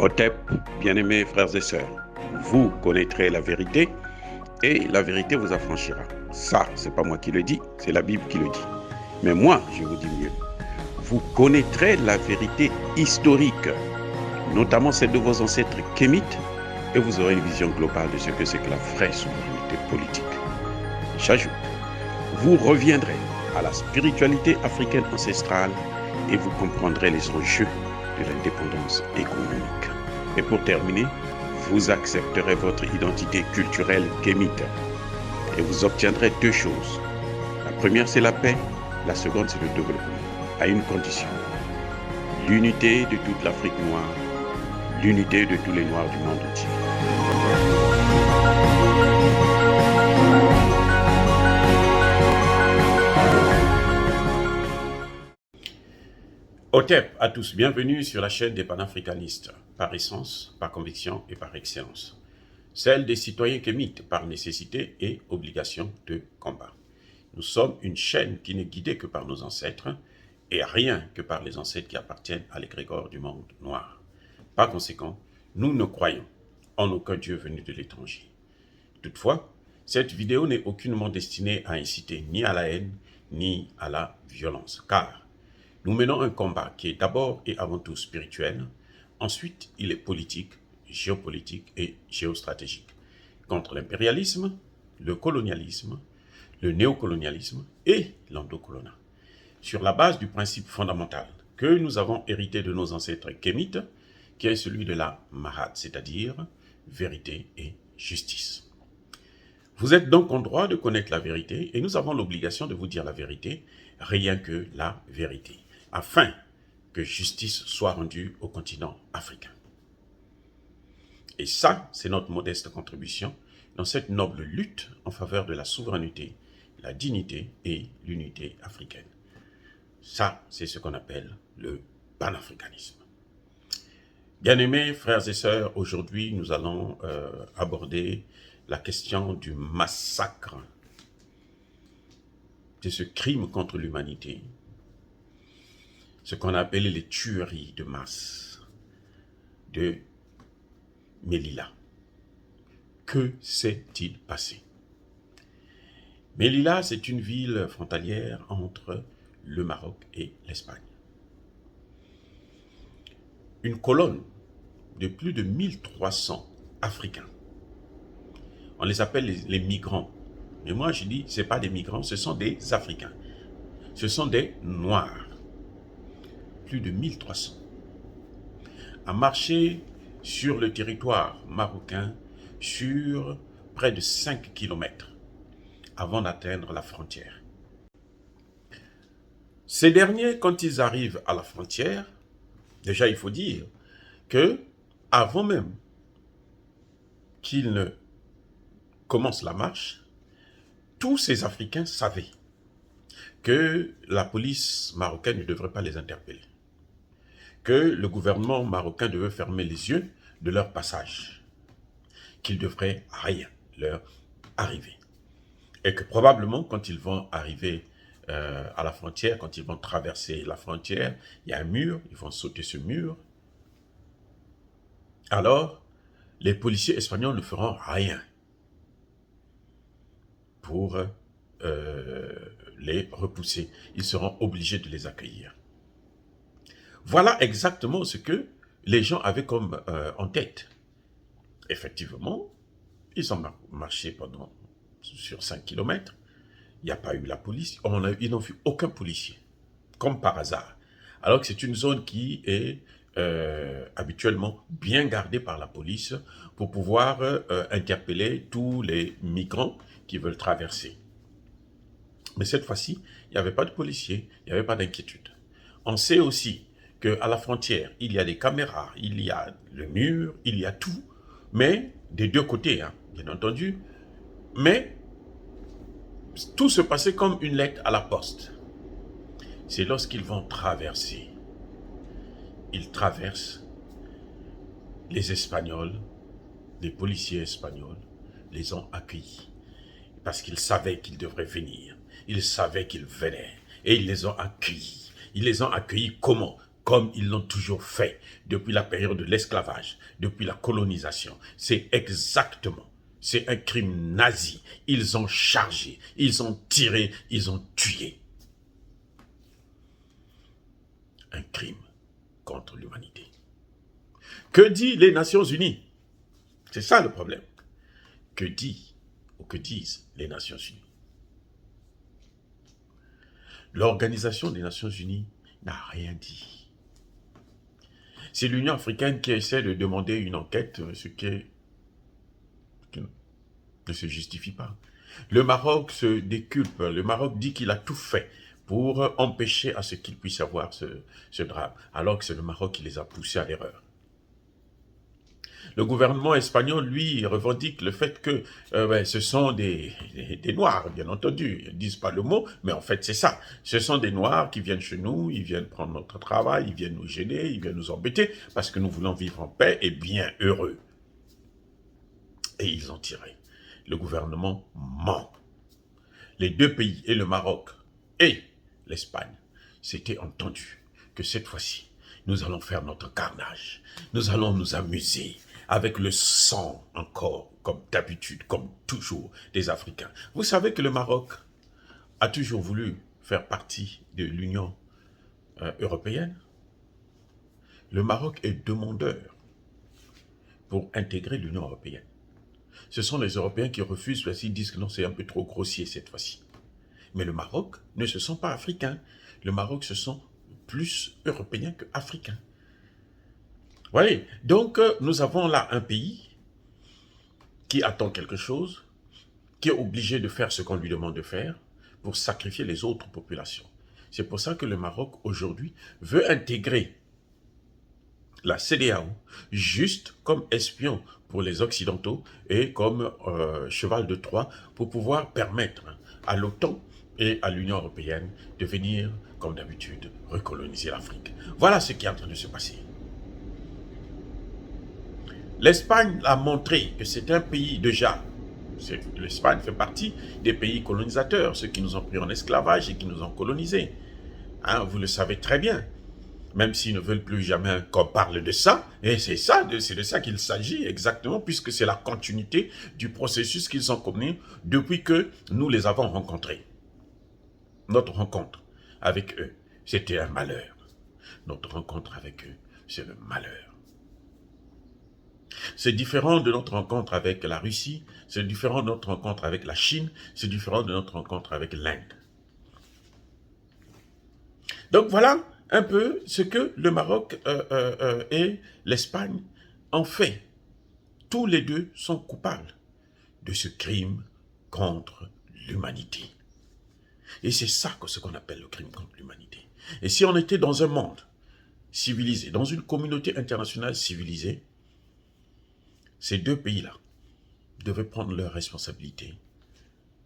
Otep, bien-aimés frères et sœurs, vous connaîtrez la vérité et la vérité vous affranchira. Ça, c'est pas moi qui le dis, c'est la Bible qui le dit. Mais moi, je vous dis mieux. Vous connaîtrez la vérité historique, notamment celle de vos ancêtres kémites, et vous aurez une vision globale de ce que c'est que la vraie souveraineté politique. J'ajoute, vous reviendrez à la spiritualité africaine ancestrale et vous comprendrez les enjeux de l'indépendance économique. Et pour terminer, vous accepterez votre identité culturelle kémite et vous obtiendrez deux choses. La première, c'est la paix. La seconde, c'est le développement, à une condition. L'unité de toute l'Afrique noire, l'unité de tous les Noirs du monde entier. Otep à tous, bienvenue sur la chaîne des panafricanistes, par essence, par conviction et par excellence. Celle des citoyens kémites par nécessité et obligation de combat. Nous sommes une chaîne qui n'est guidée que par nos ancêtres et rien que par les ancêtres qui appartiennent à l'égrégore du monde noir. Par conséquent, nous ne croyons en aucun Dieu venu de l'étranger. Toutefois, cette vidéo n'est aucunement destinée à inciter ni à la haine ni à la violence, car nous menons un combat qui est d'abord et avant tout spirituel, ensuite il est politique, géopolitique et géostratégique, contre l'impérialisme, le colonialisme, le néocolonialisme et l'endocoloniat, sur la base du principe fondamental que nous avons hérité de nos ancêtres kémites, qui est celui de la Mahat, c'est-à-dire vérité et justice. Vous êtes donc en droit de connaître la vérité et nous avons l'obligation de vous dire la vérité, rien que la vérité, afin que justice soit rendue au continent africain. Et ça, c'est notre modeste contribution dans cette noble lutte en faveur de la souveraineté, la dignité et l'unité africaine. Ça, c'est ce qu'on appelle le panafricanisme. Bien-aimés frères et sœurs, aujourd'hui, nous allons aborder la question du massacre, de ce crime contre l'humanité, ce qu'on a appelé les tueries de masse de Melilla. Que s'est-il passé? Melilla, c'est une ville frontalière entre le Maroc et l'Espagne. Une colonne de plus de 1300 Africains. On les appelle les migrants. Mais moi, je dis, ce n'est pas des migrants, ce sont des Africains. Ce sont des Noirs. Plus de 1300, a marché sur le territoire marocain sur près de 5 km avant d'atteindre la frontière. Ces derniers, quand ils arrivent à la frontière, déjà il faut dire que avant même qu'ils ne commencent la marche, tous ces Africains savaient que la police marocaine ne devrait pas les interpeller, que le gouvernement marocain devait fermer les yeux de leur passage, qu'il ne devrait rien leur arriver. Et que probablement, quand ils vont arriver à la frontière, quand ils vont traverser la frontière, il y a un mur, ils vont sauter ce mur. Alors, les policiers espagnols ne feront rien pour les repousser. Ils seront obligés de les accueillir. Voilà exactement ce que les gens avaient comme en tête. Effectivement, ils ont marché sur 5 km. Il n'y a pas eu la police. Ils n'ont vu aucun policier, comme par hasard. Alors que c'est une zone qui est habituellement bien gardée par la police pour pouvoir interpeller tous les migrants qui veulent traverser. Mais cette fois-ci, il n'y avait pas de policiers, il n'y avait pas d'inquiétude. On sait aussi qu'à la frontière, il y a des caméras, il y a le mur, il y a tout, mais des deux côtés, hein, bien entendu. Mais tout se passait comme une lettre à la poste. C'est lorsqu'ils vont traverser. Ils traversent les Espagnols, les policiers espagnols les ont accueillis parce qu'ils savaient qu'ils devraient venir. Ils savaient qu'ils venaient et ils les ont accueillis. Ils les ont accueillis comment? comme ils l'ont toujours fait depuis la période de l'esclavage, depuis la colonisation. C'est exactement, c'est un crime nazi. Ils ont chargé, ils ont tiré, ils ont tué. Un crime contre l'humanité. Que disent les Nations Unies? C'est ça le problème. Que disent les Nations Unies? L'Organisation des Nations Unies n'a rien dit. C'est l'Union africaine qui essaie de demander une enquête, ce qui ne se justifie pas. Le Maroc se déculpe, le Maroc dit qu'il a tout fait pour empêcher à ce qu'il puisse avoir ce drame, alors que c'est le Maroc qui les a poussés à l'erreur. Le gouvernement espagnol, lui, revendique le fait que ce sont des Noirs, bien entendu. Ils ne disent pas le mot, mais en fait, c'est ça. Ce sont des Noirs qui viennent chez nous, ils viennent prendre notre travail, ils viennent nous gêner, ils viennent nous embêter, parce que nous voulons vivre en paix et bien heureux. Et ils ont tiré. Le gouvernement ment. Les deux pays, et le Maroc et l'Espagne, s'étaient entendus que cette fois-ci, nous allons faire notre carnage. Nous allons nous amuser avec le sang encore, comme d'habitude, comme toujours, des Africains. Vous savez que le Maroc a toujours voulu faire partie de l'Union européenne. Le Maroc est demandeur pour intégrer l'Union européenne. Ce sont les Européens qui refusent parce qu'ils disent que non, c'est un peu trop grossier cette fois-ci. Mais le Maroc ne se sent pas africain. Le Maroc se sent plus européen qu'africain. Voyez, donc nous avons là un pays qui attend quelque chose, qui est obligé de faire ce qu'on lui demande de faire pour sacrifier les autres populations. C'est pour ça que le Maroc aujourd'hui veut intégrer la CEDEAO juste comme espion pour les Occidentaux et comme cheval de Troie pour pouvoir permettre à l'OTAN et à l'Union européenne de venir, comme d'habitude, recoloniser l'Afrique. Voilà ce qui est en train de se passer. L'Espagne a montré que c'est un pays déjà, l'Espagne fait partie des pays colonisateurs, ceux qui nous ont pris en esclavage et qui nous ont colonisés. Hein, vous le savez très bien. Même s'ils ne veulent plus jamais qu'on parle de ça, et c'est de ça qu'il s'agit exactement, puisque c'est la continuité du processus qu'ils ont connu depuis que nous les avons rencontrés. Notre rencontre avec eux, c'était un malheur. Notre rencontre avec eux, c'est le malheur. C'est différent de notre rencontre avec la Russie, c'est différent de notre rencontre avec la Chine, c'est différent de notre rencontre avec l'Inde. Donc voilà un peu ce que le Maroc et l'Espagne ont fait. Tous les deux sont coupables de ce crime contre l'humanité. Et c'est ça ce qu'on appelle le crime contre l'humanité. Et si on était dans un monde civilisé, dans une communauté internationale civilisée, ces deux pays-là devaient prendre leurs responsabilités.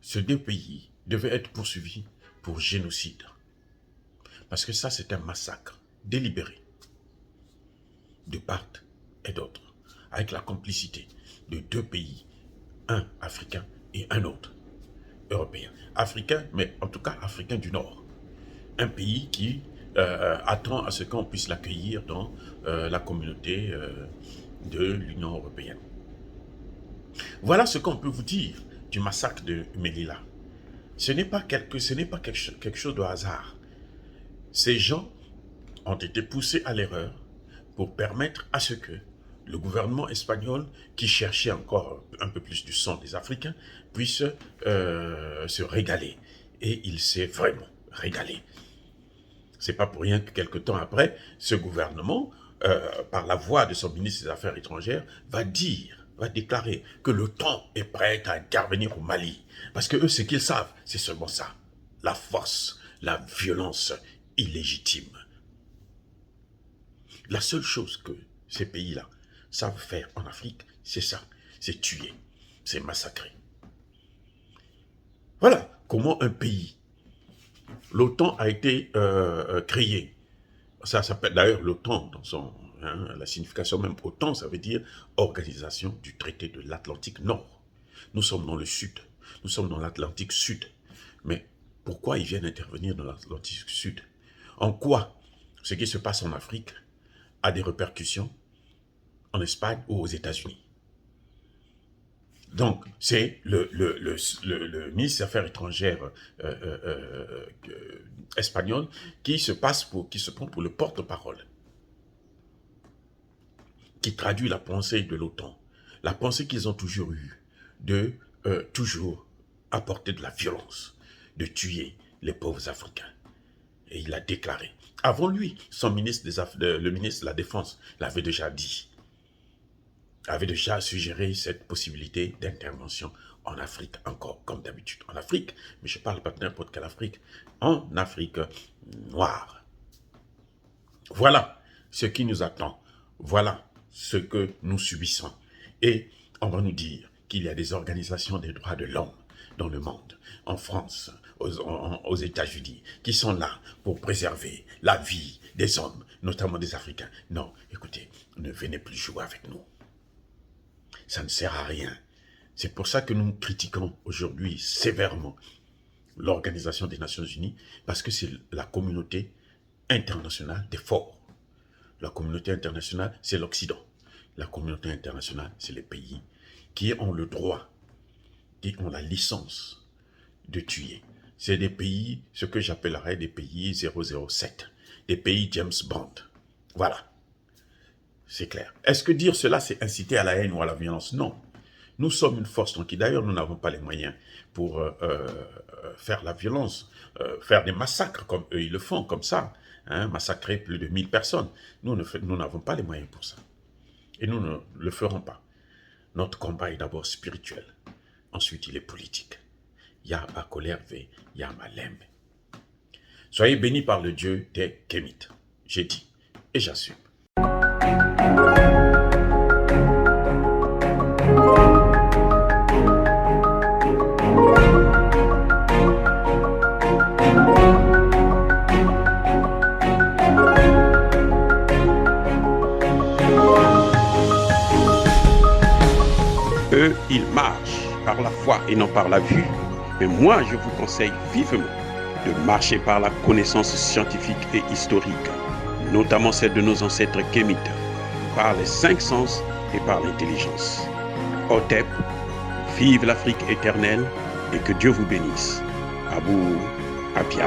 Ces deux pays devaient être poursuivis pour génocide. Parce que ça, c'est un massacre délibéré de part et d'autre, avec la complicité de deux pays, un africain et un autre européen. Africain, mais en tout cas africain du Nord. Un pays qui attend à ce qu'on puisse l'accueillir dans la communauté de l'Union européenne. Voilà ce qu'on peut vous dire du massacre de Melilla. Ce n'est pas quelque chose de hasard. Ces gens ont été poussés à l'erreur pour permettre à ce que le gouvernement espagnol, qui cherchait encore un peu plus du sang des Africains, puisse se régaler. Et il s'est vraiment régalé. C'est pas pour rien que quelque temps après, ce gouvernement, par la voix de son ministre des Affaires étrangères, va déclarer que l'OTAN est prête à intervenir au Mali. Parce que eux, ce qu'ils savent, c'est seulement ça. La force, la violence illégitime. La seule chose que ces pays-là savent faire en Afrique, c'est ça. C'est tuer, c'est massacrer. Voilà comment un pays, l'OTAN a été créé. Ça s'appelle d'ailleurs l'OTAN dans son... la signification même OTAN, ça veut dire Organisation du traité de l'Atlantique Nord. Nous sommes dans le sud, nous sommes dans l'Atlantique Sud. Mais pourquoi ils viennent intervenir dans l'Atlantique Sud? En quoi ce qui se passe en Afrique a des répercussions en Espagne ou aux États-Unis. Donc, c'est le ministre des Affaires étrangères espagnol qui se prend pour le porte-parole, qui traduit la pensée de l'OTAN, la pensée qu'ils ont toujours eue de toujours apporter de la violence, de tuer les pauvres Africains. Et il a déclaré. Avant lui, le ministre de la Défense l'avait déjà dit, avait déjà suggéré cette possibilité d'intervention en Afrique, encore comme d'habitude. En Afrique, mais je ne parle pas de n'importe quelle Afrique, en Afrique noire. Voilà ce qui nous attend. Voilà ce que nous subissons. Et on va nous dire qu'il y a des organisations des droits de l'homme dans le monde, en France, aux États-Unis, qui sont là pour préserver la vie des hommes, notamment des Africains. Non, écoutez, ne venez plus jouer avec nous. Ça ne sert à rien. C'est pour ça que nous critiquons aujourd'hui sévèrement l'Organisation des Nations Unies, parce que c'est la communauté internationale des forts. La communauté internationale, c'est l'Occident. La communauté internationale, c'est les pays qui ont le droit, qui ont la licence de tuer. C'est des pays, ce que j'appellerais des pays 007, des pays James Bond. Voilà. C'est clair. Est-ce que dire cela, c'est inciter à la haine ou à la violence? Non. Nous sommes une force tranquille. D'ailleurs, nous n'avons pas les moyens pour faire la violence, faire des massacres comme eux, ils le font, comme ça. Hein, massacrer plus de 1000 personnes. Nous n'avons pas les moyens pour ça. Et nous ne le ferons pas. Notre combat est d'abord spirituel. Ensuite, il est politique. Ya Bakolerve, Ya Malem. Soyez bénis par le Dieu des Kémites. J'ai dit et j'assume. Eux, ils marchent par la foi et non par la vue. Mais moi, je vous conseille vivement de marcher par la connaissance scientifique et historique, notamment celle de nos ancêtres kémites, par les 5 sens et par l'intelligence. Otep, vive l'Afrique éternelle et que Dieu vous bénisse. Abou Apia.